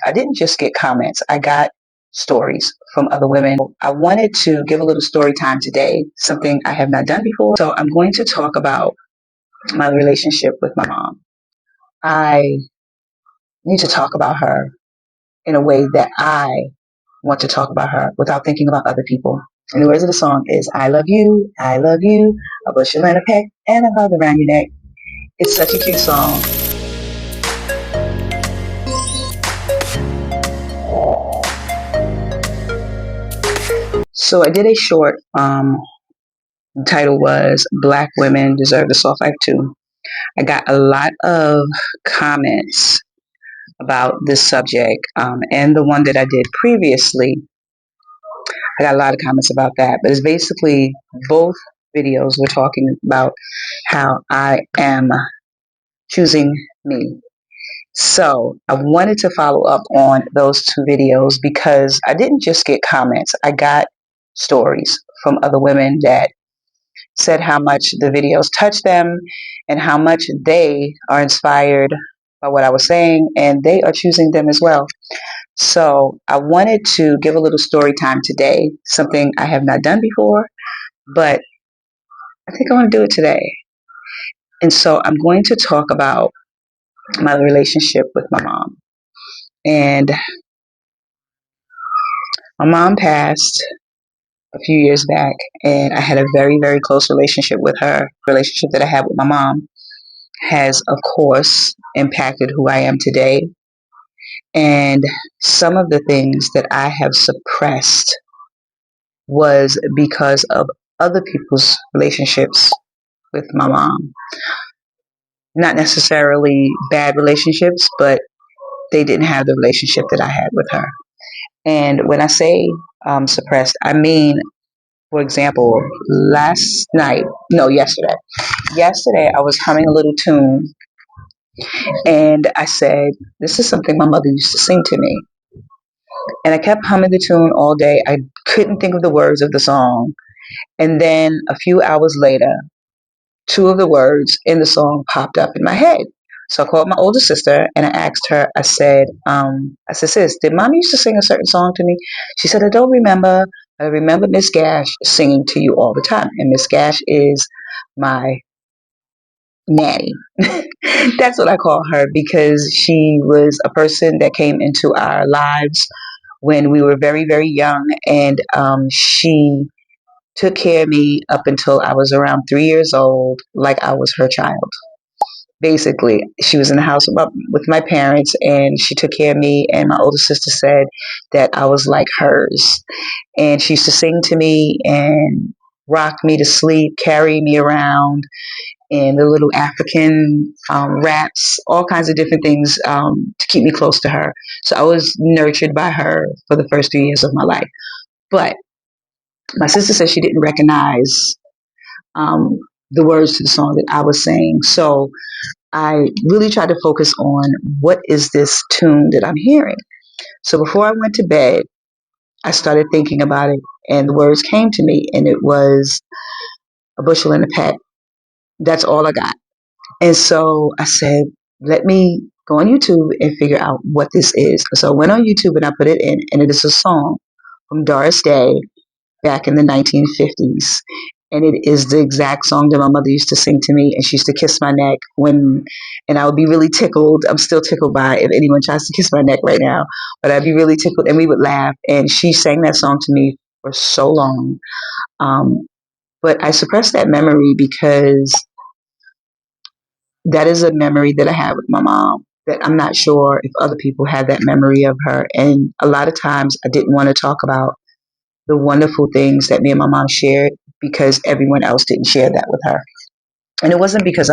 I didn't just get comments, I got stories from other women. I wanted to give a little story time today, something I have not done before. So I'm going to talk about my relationship with my mom. I need to talk about her in a way that I want to talk about her without thinking about other people. And the words of the song is I love you, a bushel and a peck, and a hug around your neck. It's such a cute song. So I did a short, the title was Black Women Deserve the Soft Life Too. I got a lot of comments about this subject, and the one that I did previously, I got a lot of comments about that. But it's basically both videos were talking about how I am choosing me. So I wanted to follow up on those two videos because I didn't just get comments, I got stories from other women that said how much the videos touched them and how much they are inspired by what I was saying and they are choosing them as well. So I wanted to give a little story time today, something I have not done before, but I think I want to do it today. And so I'm going to talk about my relationship with my mom. And my mom passed a few years back, and I had a very, very close relationship with her. The relationship that I had with my mom has, of course, impacted who I am today. And some of the things that I have suppressed was because of other people's relationships with my mom. Not necessarily bad relationships, but they didn't have the relationship that I had with her. And when I say suppressed, I mean, for example, yesterday I was humming a little tune and I said, this is something my mother used to sing to me. And I kept humming the tune all day. I couldn't think of the words of the song. And then a few hours later, two of the words in the song popped up in my head. So I called my older sister and I asked her, sis, did mommy used to sing a certain song to me? She said, I don't remember. I remember Miss Gash singing to you all the time. And Miss Gash is my nanny. That's what I call her because she was a person that came into our lives when we were very, very young. And she took care of me up until I was around 3 years old, like I was her child. Basically, she was in the house with my parents and she took care of me. And my older sister said that I was like hers. And she used to sing to me and rock me to sleep, carry me around, and the little African raps, all kinds of different things to keep me close to her. So I was nurtured by her for the first 3 years of my life. But my sister said she didn't recognize um, the words to the song that I was saying. So I really tried to focus on what is this tune that I'm hearing. So before I went to bed, I started thinking about it, and the words came to me, and it was a bushel and a peck. That's all I got. And so I said, let me go on YouTube and figure out what this is. So I went on YouTube and I put it in, and it is a song from Doris Day back in the 1950s. And it is the exact song that my mother used to sing to me. And she used to kiss my neck and I would be really tickled. I'm still tickled by it if anyone tries to kiss my neck right now. But I'd be really tickled and we would laugh. And she sang that song to me for so long. But I suppressed that memory because that is a memory that I have with my mom that I'm not sure if other people have that memory of her. And a lot of times I didn't want to talk about the wonderful things that me and my mom shared because everyone else didn't share that with her. And um, it wasn't because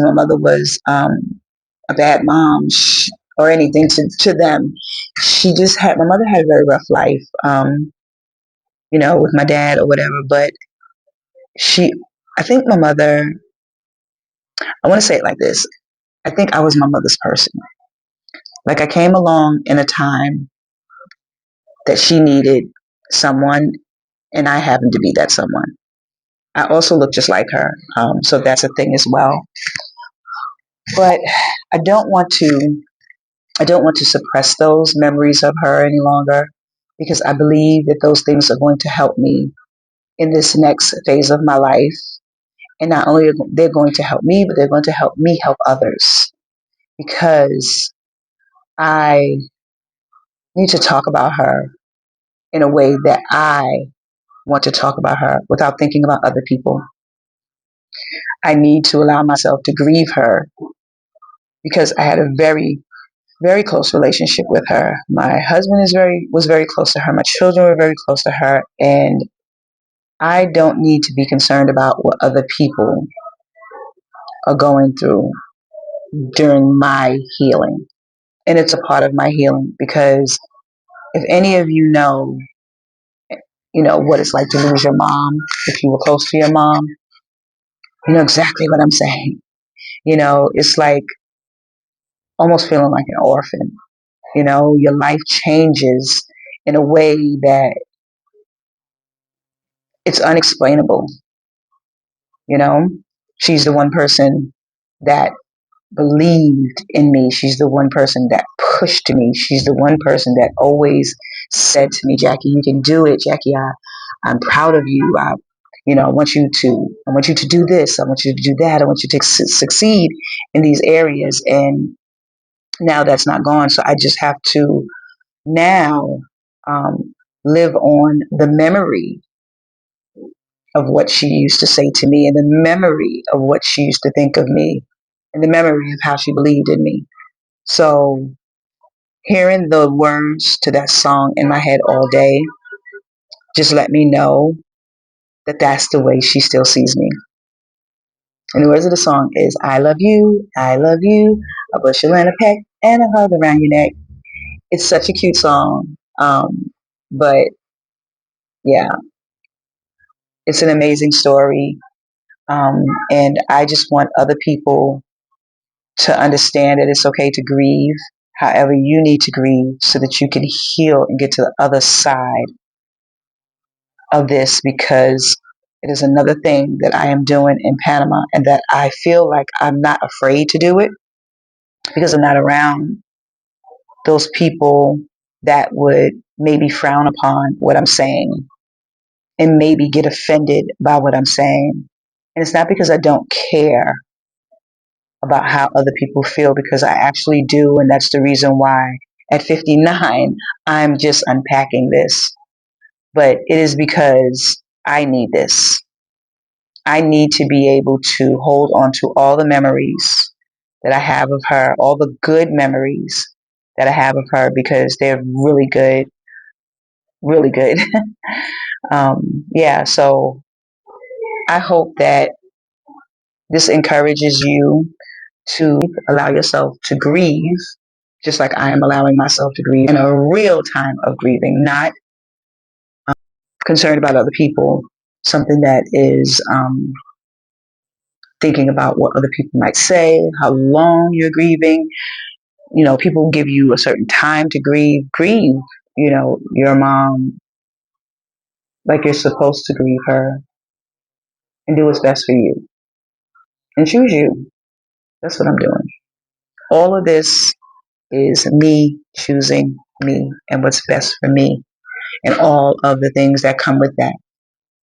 my mother was a bad mom or anything to them. My mother had a very rough life, with my dad or whatever. But I think my mother, I want to say it like this. I think I was my mother's person. Like I came along in a time that she needed someone and I happened to be that someone. I also look just like her. So that's a thing as well. But I don't want to I don't want to suppress those memories of her any longer because I believe that those things are going to help me in this next phase of my life. And not only are they're going to help me, but they're going to help me help others because I need to talk about her in a way that I want to talk about her without thinking about other people. I need to allow myself to grieve her because I had a very close relationship with her. My husband was very close to her. My children were very close to her, and I don't need to be concerned about what other people are going through during my healing. And it's a part of my healing because if any of you know what it's like to lose your mom, if you were close to your mom, you know exactly what I'm saying. You know, it's like almost feeling like an orphan. You know, your life changes in a way that it's unexplainable. You know, she's the one person that believed in me. She's the one person that pushed me. She's the one person that always said to me, Jackie, you can do it. Jackie, I'm proud of you. I want you to do this. I want you to do that. I want you to succeed in these areas. And now that's not gone. So I just have to now um, live on the memory of what she used to say to me and the memory of what she used to think of me and the memory of how she believed in me. So hearing the words to that song in my head all day just let me know that that's the way she still sees me. And the words of the song is I love you, a bushel and a peck and a hug around your neck. It's such a cute song. But yeah, it's an amazing story. Um, and I just want other people to understand that it's okay to grieve however you need to grieve so that you can heal and get to the other side of this because it is another thing that I am doing in Panama and that I feel like I'm not afraid to do it because I'm not around those people that would maybe frown upon what I'm saying and maybe get offended by what I'm saying. And it's not because I don't care about how other people feel because I actually do. And that's the reason why at 59, I'm just unpacking this. But it is because I need this. I need to be able to hold on to all the memories that I have of her, all the good memories that I have of her because they're really good, really good. Yeah, so I hope that this encourages you to allow yourself to grieve, just like I am allowing myself to grieve in a real time of grieving, not concerned about other people, something that is thinking about what other people might say, how long you're grieving. You know, people give you a certain time to grieve. Grieve, you know, your mom like you're supposed to grieve her and do what's best for you and choose you. That's what I'm doing. All of this is me choosing me and what's best for me and all of the things that come with that.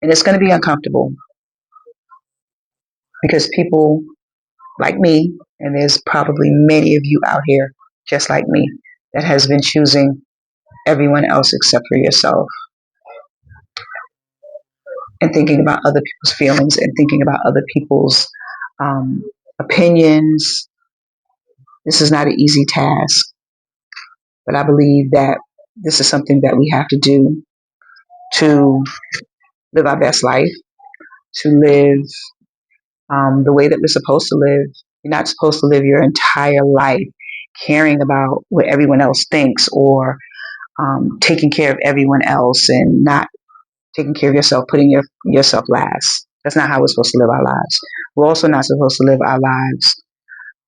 And it's going to be uncomfortable because people like me, and there's probably many of you out here just like me, that has been choosing everyone else except for yourself and thinking about other people's feelings and thinking about other people's um, opinions. This is not an easy task, but I believe that this is something that we have to do to live our best life, to live the way that we're supposed to live. You're not supposed to live your entire life caring about what everyone else thinks or taking care of everyone else and not taking care of yourself, putting yourself last. That's not how we're supposed to live our lives. We're also not supposed to live our lives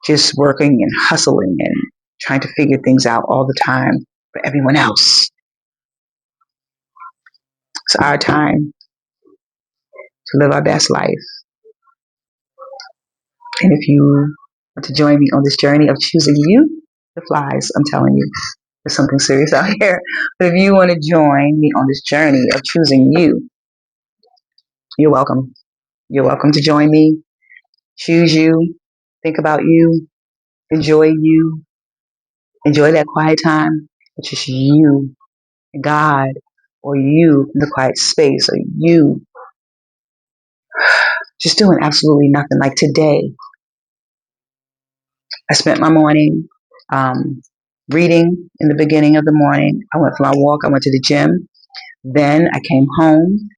just working and hustling and trying to figure things out all the time for everyone else. It's our time to live our best life. And if you to join me on this journey of choosing you, the flies, I'm telling you, there's something serious out here. But if you want to join me on this journey of choosing you, you're welcome. You're welcome to join me. Choose you. Think about you. Enjoy you. Enjoy that quiet time. It's just you and God, or you in the quiet space, or you just doing absolutely nothing. Like today, I spent my morning reading in the beginning of the morning. I went for my walk. I went to the gym. Then I came home.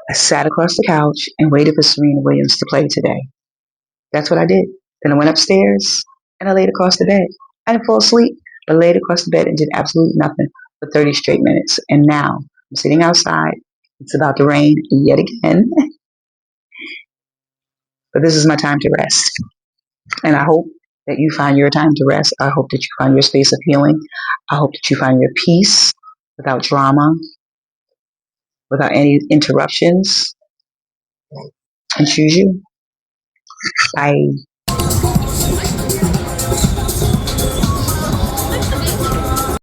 I sat across the couch and waited for Serena Williams to play today. That's what I did. Then I went upstairs and I laid across the bed. I didn't fall asleep, but laid across the bed and did absolutely nothing for 30 straight minutes. And now I'm sitting outside. It's about to rain yet again, but this is my time to rest. And I hope that you find your time to rest. I hope that you find your space of healing. I hope that you find your peace without drama, without any interruptions, and choose you. I